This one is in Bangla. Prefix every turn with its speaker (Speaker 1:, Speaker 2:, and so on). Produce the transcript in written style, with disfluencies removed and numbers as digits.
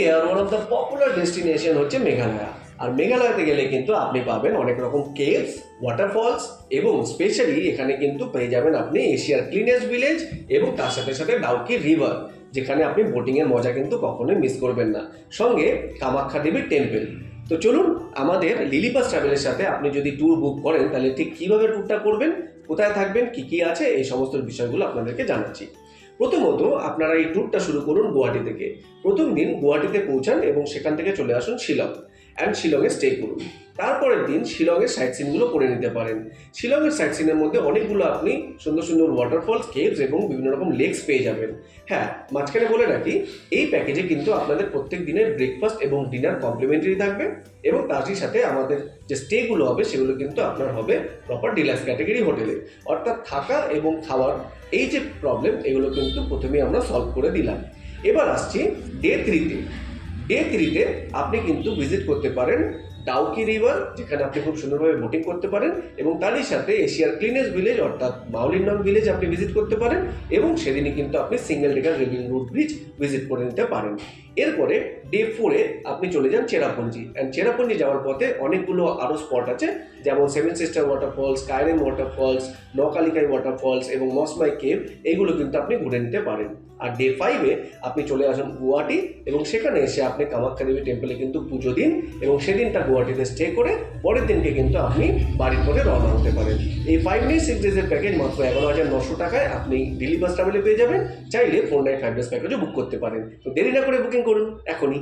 Speaker 1: ইন্ডিয়ার one of the popular destination হচ্ছে মেঘালয়া। আর মেঘালয়তে গেলে কিন্তু আপনি পাবেন অনেক রকম কেভস, ওয়াটারফলস এবং স্পেশালি এখানে কিন্তু পেয়ে যাবেন আপনি এশিয়ার ক্লিনেস্ট ভিলেজ এবং তার সাথে সাথে ডাউকি রিভার, যেখানে আপনি বোটিংয়ের মজা কিন্তু কখনোই মিস করবেন না, সঙ্গে কামাখ্যা দেবীর টেম্পল। তো চলুন আমাদের লিলিবাস ট্রাভেলের সাথে আপনি যদি ট্যুর বুক করেন তাহলে ঠিক কীভাবে ট্যুরটা করবেন, কোথায় থাকবেন, কী কী আছে, এই সমস্ত বিষয়গুলো আপনাদেরকে জানাচ্ছি। প্রথমত আপনারা এই ট্যুরটা শুরু করুন গুয়াহাটি থেকে। প্রথম দিন গুয়াহাটিতে পৌঁছান এবং সেখান থেকে চলে আসুন শিলং অ্যান্ড শিলংয়ে স্টে করুন। তারপরের দিন শিলংয়ের সাইট সিনগুলো করে নিতে পারেন। শিলংয়ের সাইট সিনের মধ্যে অনেকগুলো আপনি সুন্দর সুন্দর ওয়াটারফলস, কেভস এবং বিভিন্ন রকম লেকস পেয়ে যাবেন। হ্যাঁ, মাঝখানে বলে রাখি এই প্যাকেজে কিন্তু আপনাদের প্রত্যেক দিনের ব্রেকফাস্ট এবং ডিনার কমপ্লিমেন্টারি থাকবে এবং তারই সাথে আমাদের যে স্টেগুলো হবে সেগুলো কিন্তু আপনার হবে প্রপার ডিলাক্স ক্যাটাগরি হোটেলে, অর্থাৎ থাকা এবং খাওয়ার এই যে প্রবলেম এগুলো কিন্তু প্রথমেই আমরা সলভ করে দিলাম। এবার আসছি ডে 3-তে। ডে 3-তে আপনি কিন্তু ভিজিট করতে পারেন ডাউকি রিভার, যেখানে আপনি খুব সুন্দরভাবে বোটিং করতে পারেন এবং তারই সাথে এশিয়ার ক্লিনেস্ট ভিলেজ অর্থাৎ মাউলিনং ভিলেজ আপনি ভিজিট করতে পারেন এবং সেদিনই কিন্তু আপনি single decker living root bridge visit করে নিতে পারেন। এরপরে ডে 4-এ আপনি চলে যান চেরাপুঞ্জি, অ্যান্ড চেরাপুঞ্জি যাওয়ার পথে অনেকগুলো আরও স্পট আছে, যেমন সেভেন সিস্টার ওয়াটারফলস, স্কাইরেন ওয়াটারফলস, নকালিকাই ওয়াটারফলস এবং মসমাই কেভ, এইগুলো কিন্তু আপনি ঘুরে নিতে পারেন। আর ডে 5-এ আপনি চলে আসুন গুয়াহাটি এবং সেখানে এসে আপনি কামাখ্যা দেবী টেম্পলে কিন্তু পুজো দিন এবং সেদিনটা গুয়াহাটিতে স্টে করে পরের দিনকে কিন্তু আপনি বাড়ির পথে রওনা হতে পারেন। এই 5 days 6 days প্যাকেজ মাত্র 11,900 টাকায় আপনি লিলিবাস ট্রাভেলে পেয়ে যাবেন। চাইলে 4 night 5 days প্যাকেজও বুক করতে পারেন। তো দেরি না করে বুকিং করুন এখনই।